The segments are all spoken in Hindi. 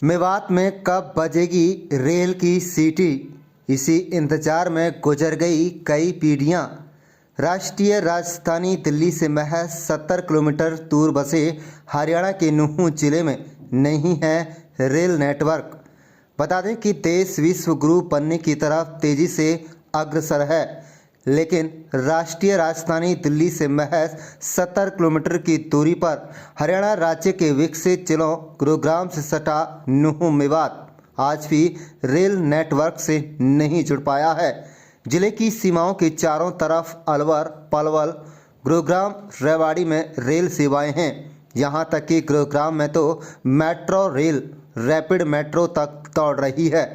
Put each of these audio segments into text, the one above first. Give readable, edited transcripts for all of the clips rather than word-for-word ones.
मेवात में कब बजेगी रेल की सीटी, इसी इंतजार में गुजर गई कई पीढ़ियां। राष्ट्रीय राजधानी दिल्ली से महज 70 किलोमीटर दूर बसे हरियाणा के नूंह जिले में नहीं है रेल नेटवर्क। बता दें कि देश विश्व गुरु बनने की तरफ तेजी से अग्रसर है, लेकिन राष्ट्रीय राजधानी दिल्ली से महज 70 किलोमीटर की दूरी पर हरियाणा राज्य के विकसित जिलों गुरुग्राम से सटा नूंह मेवात आज भी रेल नेटवर्क से नहीं जुड़ पाया है। जिले की सीमाओं के चारों तरफ अलवर, पलवल, गुरुग्राम, रेवाड़ी में रेल सेवाएं हैं। यहां तक कि गुरुग्राम में तो मेट्रो रेल रैपिड मेट्रो तक दौड़ रही है,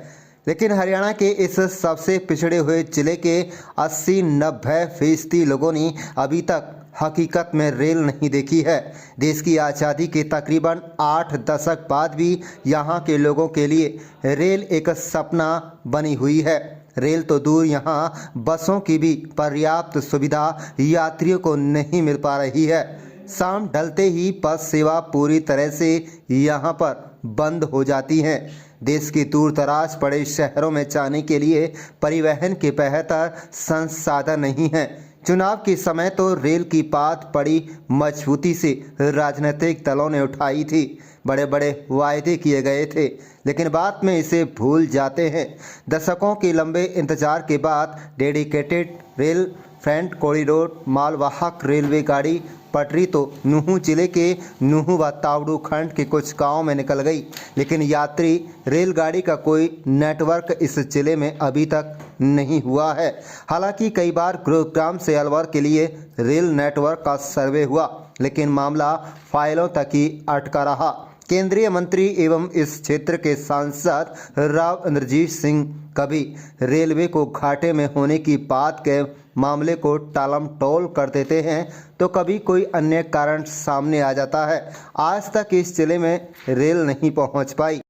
लेकिन हरियाणा के इस सबसे पिछड़े हुए जिले के 80-90% लोगों ने अभी तक हकीकत में रेल नहीं देखी है। देश की आज़ादी के तकरीबन 8 दशक बाद भी यहाँ के लोगों के लिए रेल एक सपना बनी हुई है। रेल तो दूर, यहाँ बसों की भी पर्याप्त सुविधा यात्रियों को नहीं मिल पा रही है। शाम ढलते ही बस सेवा पूरी तरह से यहाँ पर बंद हो जाती हैं। देश के दूर दराज पड़े शहरों में जाने के लिए परिवहन के बेहतर संसाधन नहीं हैं। चुनाव के समय तो रेल की बात बड़ी मजबूती से राजनीतिक दलों ने उठाई थी, बड़े बड़े वायदे किए गए थे, लेकिन बाद में इसे भूल जाते हैं। दशकों के लंबे इंतजार के बाद डेडिकेटेड रेल फ्रंट कॉरिडोर मालवाहक रेलवे गाड़ी पटरी तो नूंह जिले के नूंह व तावड़ू खंड के कुछ गांवों में निकल गई, लेकिन यात्री रेलगाड़ी का कोई नेटवर्क इस जिले में अभी तक नहीं हुआ है। हालांकि कई बार गुरुग्राम से अलवर के लिए रेल नेटवर्क का सर्वे हुआ, लेकिन मामला फाइलों तक ही अटका रहा। केंद्रीय मंत्री एवं इस क्षेत्र के सांसद राव इंद्रजीत सिंह कभी रेलवे को घाटे में होने की बात के मामले को टालमटोल कर देते हैं, तो कभी कोई अन्य कारण सामने आ जाता है। आज तक इस जिले में रेल नहीं पहुंच पाई।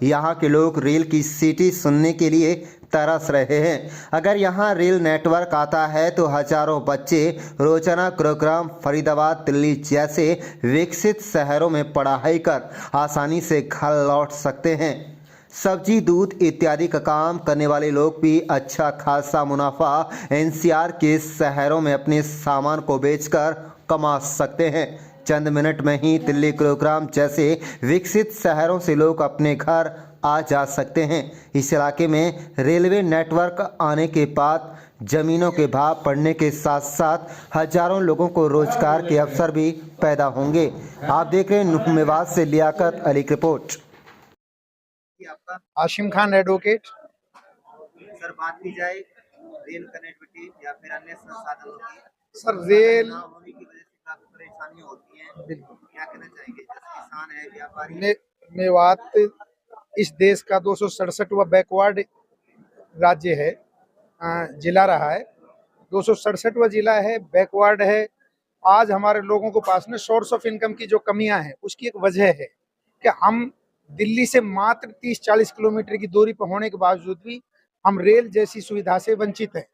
यहाँ के लोग रेल की सीटी सुनने के लिए तरस रहे हैं। अगर यहाँ रेल नेटवर्क आता है तो हजारों बच्चे रोजाना गुरुग्राम, फरीदाबाद, दिल्ली जैसे विकसित शहरों में पढ़ाई कर आसानी से घर लौट सकते हैं। सब्जी, दूध इत्यादि का काम करने वाले लोग भी अच्छा खासा मुनाफा एनसीआर के शहरों में अपने सामान को बेचकर कमा सकते हैं। चंद मिनट में ही दिल्ली, गुरुग्राम जैसे विकसित शहरों से लोग अपने घर आ जा सकते हैं। इस इलाके में रेलवे नेटवर्क आने के बाद जमीनों के भाव बढ़ने के साथ साथ हजारों लोगों को रोजगार के अवसर भी पैदा होंगे। आप देख रहे हैं नूंह मेवात से लियाकत अली की रिपोर्ट। आशिम खान एडवोकेट। सर, बात की जाए रेल कनेक्टिविटी या फिर अन्य संसाधनों की, सर रेल ना होने की वजह से काफी परेशानी होती है, क्या कहना चाहेंगे? जैसे किसान है, व्यापारी मेवात इस देश का 267वां बैकवर्ड राज्य है, जिला रहा है। 267वां जिला है, बैकवर्ड है। आज हमारे लोगों को पास में सोर्स ऑफ इनकम की जो कमियां हैं, उसकी एक वजह है कि हम दिल्ली से मात्र 30-40 किलोमीटर की दूरी पर होने के बावजूद भी हम रेल जैसी सुविधा से वंचित हैं।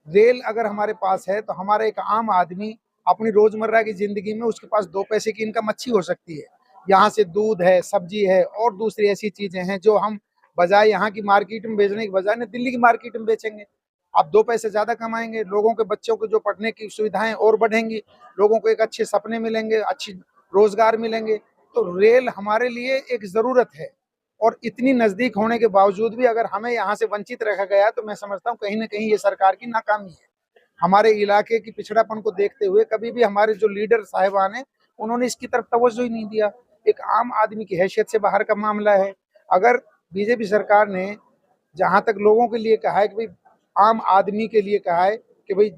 रेल अगर हमारे पास है तो हमारा एक आम आदमी अपनी रोजमर्रा की जिंदगी में उसके पास 2 पैसे की इनकम अच्छी हो सकती है। यहाँ से दूध है, सब्जी है और दूसरी ऐसी चीजें हैं जो हम बजाय यहाँ की मार्केट में बेचने के बजाय दिल्ली की मार्केट में बेचेंगे। आप 2 पैसे ज्यादा कमाएंगे, लोगों के बच्चों को जो पढ़ने की सुविधाएं और बढ़ेंगी, लोगों को एक अच्छे सपने मिलेंगे, अच्छी रोजगार मिलेंगे। तो रेल हमारे लिए एक जरूरत है, और इतनी नजदीक होने के बावजूद भी अगर हमें यहाँ से वंचित रखा गया तो मैं समझता हूँ कहीं ना कहीं ये सरकार की नाकामी है। हमारे इलाके की पिछड़ापन को देखते हुए कभी भी हमारे जो लीडर साहिबान हैं उन्होंने इसकी तरफ तवज्जो ही नहीं दिया। एक आम आदमी की हैसियत से बाहर का मामला है। अगर बीजेपी सरकार ने जहां तक लोगों के लिए कहा है कि भाई आम आदमी के लिए कहा है कि भाई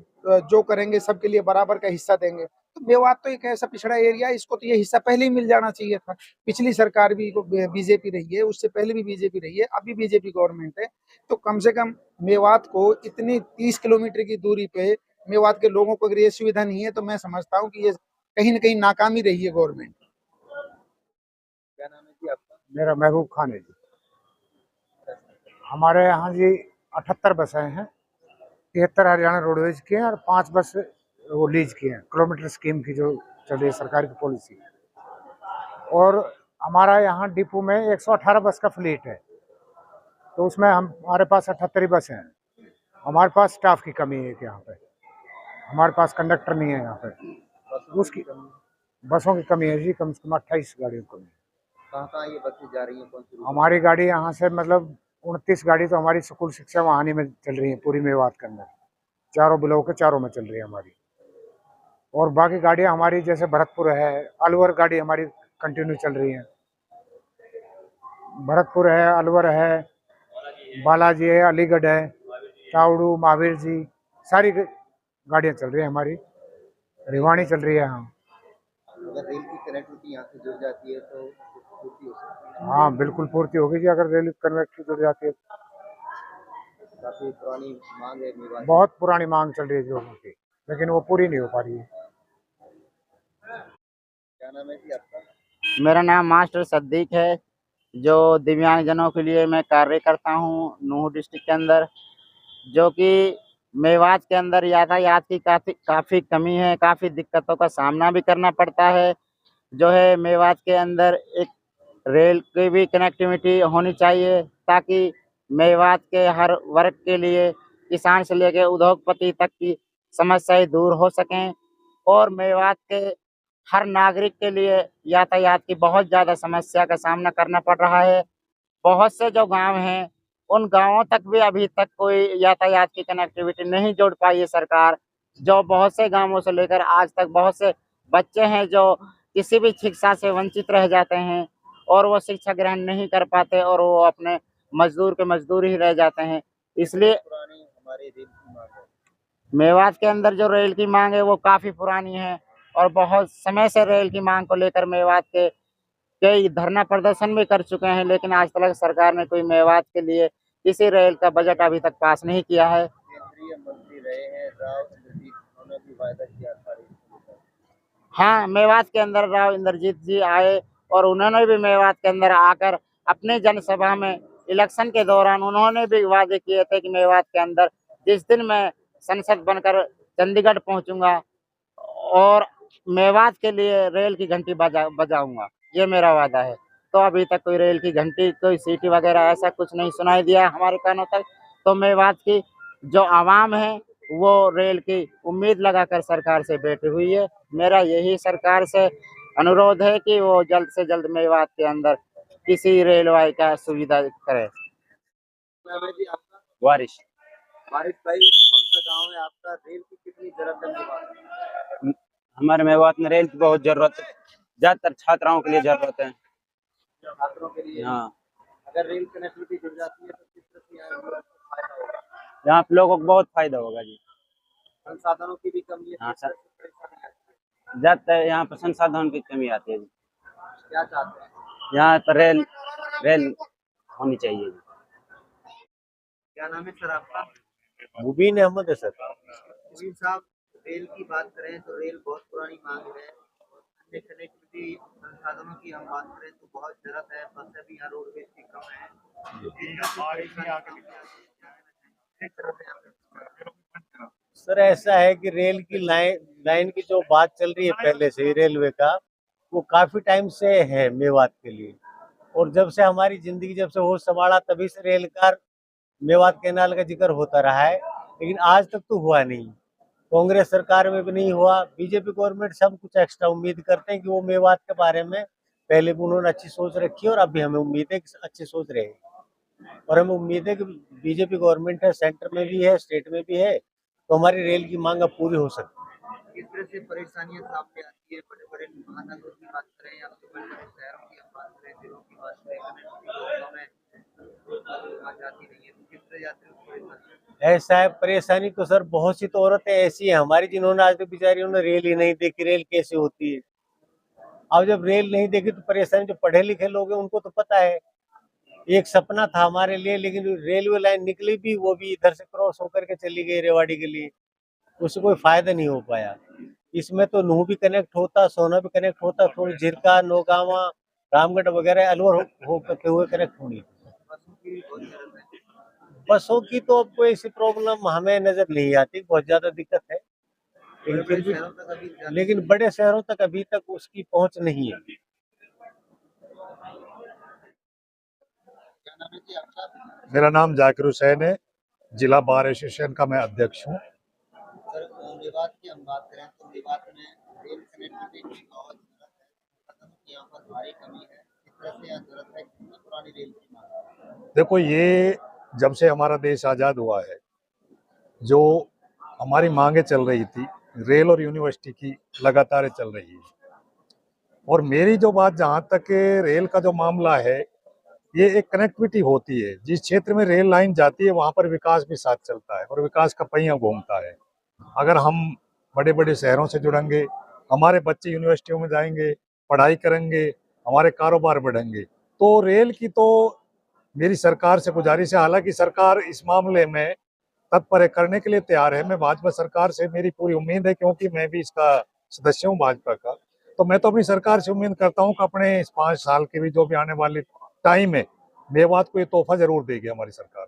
जो करेंगे सबके लिए बराबर का हिस्सा देंगे, तो मेवात तो एक ऐसा पिछड़ा एरिया, इसको तो ये हिस्सा पहले ही मिल जाना चाहिए था। पिछली सरकार भी बीजेपी रही है, उससे पहले भी बीजेपी रही है, अभी बीजेपी गवर्नमेंट है। तो कम से कम मेवात को इतनी 30 किलोमीटर की दूरी पे मेवात के लोगों को अगर ये सुविधा नहीं है तो मैं समझता हूँ कि ये कहीं ना कहीं नाकामी रही है गवर्नमेंट। क्या नाम है जी आपका? मेरा महबूब खान है जी। हमारे यहाँ जी 78 बसें हैं, 73 हरियाणा रोडवेज के हैं और 5 बस वो लीज की हैं, किलोमीटर स्कीम की जो चल रही है सरकार की पॉलिसी। और हमारा यहाँ डिपो में 118 बस का फ्लीट है, तो उसमें हमारे पास 78 बस हैं। हमारे पास स्टाफ की कमी है कि यहाँ पे हमारे पास कंडक्टर नहीं है यहाँ पे, उसकी बसों की कमी है जी, कम से कम 28 गाड़ियों की कमी है। कहाँ ये बसें जा रही हैं, कौन सी रूट? हमारी गाड़ी यहाँ से मतलब 29 गाड़ी तो हमारी स्कूल शिक्षा वाहनी में चल रही है पूरी मेवात के अंदर, चारों ब्लॉक के चारों में चल रही है हमारी। और बाकी गाड़ियाँ हमारी जैसे भरतपुर है, अलवर गाड़ी हमारी कंटिन्यू चल रही है। भरतपुर है, अलवर है, बालाजी है, अलीगढ़ है, तावड़ू, महावीर जी, सारी गाड़ियाँ चल रही है हमारी। रिवाणी चल रही है। हाँ अगर रेल की कनेक्टिविटी यहाँ से जुड़ जाती है तो पूर्ति हो सकती है। हाँ बिल्कुल पूर्ति होगी जी, अगर रेल कनेक्टिविटी जुड़ जाती है। काफी पुरानी मांग है मेवात की। बहुत पुरानी मांग चल रही है लोगों की, लेकिन वो पूरी नहीं हो पा रही है। क्या नाम है जी आपका? मेरा नाम मास्टर सद्दीक है, जो दिव्यांगजनों के लिए मैं कार्य करता हूँ नूह डिस्ट्रिक्ट के अंदर। जो कि मेवात के अंदर यातायात की काफ़ी कमी है, काफ़ी दिक्कतों का सामना भी करना पड़ता है। जो है मेवात के अंदर एक रेल की भी कनेक्टिविटी होनी चाहिए, ताकि मेवात के हर वर्ग के लिए, किसान से लेकर उद्योगपति तक की समस्याएं दूर हो सकें। और मेवात के हर नागरिक के लिए यातायात की बहुत ज़्यादा समस्या का सामना करना पड़ रहा है। बहुत से जो गांव हैं, उन गांवों तक भी अभी तक कोई यातायात की कनेक्टिविटी नहीं जोड़ पाई है सरकार। जो बहुत से गांवों से लेकर आज तक बहुत से बच्चे हैं जो किसी भी शिक्षा से वंचित रह जाते हैं, और वो शिक्षा ग्रहण नहीं कर पाते, और वो अपने मजदूर के मजदूर ही रह जाते हैं। इसलिए पुरानी हमारे रेल की मांग है। मेवात के अंदर जो रेल की मांग है वो काफ़ी पुरानी है, और बहुत समय से रेल की मांग को लेकर मेवात के कई धरना प्रदर्शन भी कर चुके हैं, लेकिन आज तक सरकार ने कोई मेवात के लिए किसी रेल का बजट अभी तक पास नहीं किया है। केंद्रीय मंत्री रहे हैं राव इंद्रजीत, उन्होंने भी वायदा किया था रेल को लेकर। हाँ, मेवात के अंदर राव इंद्रजीत जी आए, और उन्होंने भी मेवात के अंदर आकर अपने जनसभा में इलेक्शन के दौरान उन्होंने भी वादे किए थे कि मेवात के अंदर जिस दिन मैं संसद बनकर चंडीगढ़ पहुंचूंगा, और मेवात के लिए रेल की घंटी बजाऊंगा, ये मेरा वादा है। तो अभी तक कोई रेल की घंटी, कोई सीटी वगैरह ऐसा कुछ नहीं सुनाई दिया हमारे कानों तक। तो मेवात की जो आवाम है वो रेल की उम्मीद लगाकर सरकार से बैठी हुई है। मेरा यही सरकार से अनुरोध है कि वो जल्द से जल्द मेवात के अंदर किसी रेलवे का सुविधा करे। नाम है जी आपका? वारिश। वारिस भाई, कौन सा गांव है आपका? रेल की कितनी जरूरत है मेवात में? हमारे मेवात में रेल की बहुत जरूरत है, ज्यादातर छात्राओं के लिए जरूरत है। छात्रों के लिए? हाँ, अगर रेल कनेक्टिविटी जुड़ जाती है तो किस तरह से यहाँ लोगों को फायदा होगा? यहाँ पे लोगों को बहुत फायदा होगा जी। संसाधनों की भी कमी है, हाँ किस सर, तरह से परेशानी आती है? ज्यादातर यहाँ पर संसाधन की कमी आती है जी। क्या चाहते हैं? यहाँ पर रेल होनी चाहिए जी। क्या नाम है सर आपका? मुबीन अहमद है सर। मुबीन साहब, रेल की बात करें तो रेल बहुत पुरानी मांग है, और अन्य कनेक्टिविटी संसाधनों की हम बात करें तो बहुत जरूरत है। बसें भी यहाँ रोडवेज की कम है। सर ऐसा है कि रेल की लाइन की जो बात चल रही है पहले से ही रेलवे का, वो काफी टाइम से है मेवात के लिए। और जब से हमारी जिंदगी जब से होश संभाला तभी से रेल का मेवात कैनाल का जिक्र होता रहा है, लेकिन आज तक तो हुआ नहीं। कांग्रेस सरकार में भी नहीं हुआ। बीजेपी गवर्नमेंट से हम कुछ एक्स्ट्रा उम्मीद करते हैं कि वो मेवात के बारे में पहले भी उन्होंने अच्छी सोच रखी है, और अभी हमें उम्मीद है कि अच्छी सोच रहेगी। और हमें उम्मीद है कि बीजेपी गवर्नमेंट है, सेंटर में भी है, स्टेट में भी है, तो हमारी रेल की मांग अब पूरी हो सकती है। किस तरह से परेशानियां सामने आती है? बड़े बड़े महानगरों की बात करें या फिर बड़े बड़े शहरों की हम बात करें, जिलों की बात करें, कनेक्टिविटी आ जाती नहीं है, तो किस तरह यात्रियों को परेशानी? ऐसा है, परेशानी तो सर बहुत सी तो औरतें ऐसी हैं हमारी जिन्होंने आज तक बेचारियों ने रेल ही नहीं देखी, रेल कैसे होती है। अब जब रेल नहीं देखी तो परेशानी, जो पढ़े लिखे लोग हैं उनको तो पता है। एक सपना था हमारे लिए, लेकिन रेलवे लाइन निकली भी, वो भी इधर से क्रॉस होकर के चली गई रेवाड़ी के लिए, उससे कोई फायदा नहीं हो पाया। इसमें तो नूह भी कनेक्ट होता, सोना भी कनेक्ट होता, थोड़ी झिरका, नौगावा, रामगढ़ वगैरह अलवर हो करते हुए कनेक्ट होंगी। बसों की भी बहुत जरूरत है। बसों की तो अब कोई ऐसी प्रॉब्लम हमें नजर नहीं आती, बहुत ज्यादा दिक्कत है, लेकिन फिर भी, लेकिन बड़े शहरों तक अभी तक उसकी पहुंच नहीं है। नाम है जी आपका? मेरा नाम जाकिर हुसैन है। जिला बार एसोसिएशन का मैं अध्यक्ष हूँ। सर मेवात की हम बात करें तो मेवात में रेल कनेक्टिविटी की बहुत जरूरत है। कदम की यहाँ पर भारी कमी है। किस तरह से यहाँ जरूरत है? कितनी पुरानी रेल की मांग है? देखो, ये जब से हमारा देश आज़ाद हुआ है, जो हमारी मांगे चल रही थी, रेल और यूनिवर्सिटी की लगातार चल रही है। और मेरी जो बात, जहाँ तक रेल का जो मामला है, ये एक कनेक्टिविटी होती है। जिस क्षेत्र में रेल लाइन जाती है वहाँ पर विकास भी साथ चलता है और विकास का पहिया घूमता है। अगर हम बड़े बड़े शहरों से जुड़ेंगे, हमारे बच्चे यूनिवर्सिटियों में जाएंगे, पढ़ाई करेंगे, हमारे कारोबार बढ़ेंगे, तो रेल की तो मेरी सरकार से गुजारिश है। हालांकि सरकार इस मामले में तत्पर है, करने के लिए तैयार है। मैं भाजपा सरकार से, मेरी पूरी उम्मीद है, क्योंकि मैं भी इसका सदस्य हूँ भाजपा का, तो मैं तो अपनी सरकार से उम्मीद करता हूँ कि अपने इस 5 साल के भी जो भी आने वाले टाइम है, मेवात को ये तोहफा जरूर देगी हमारी सरकार।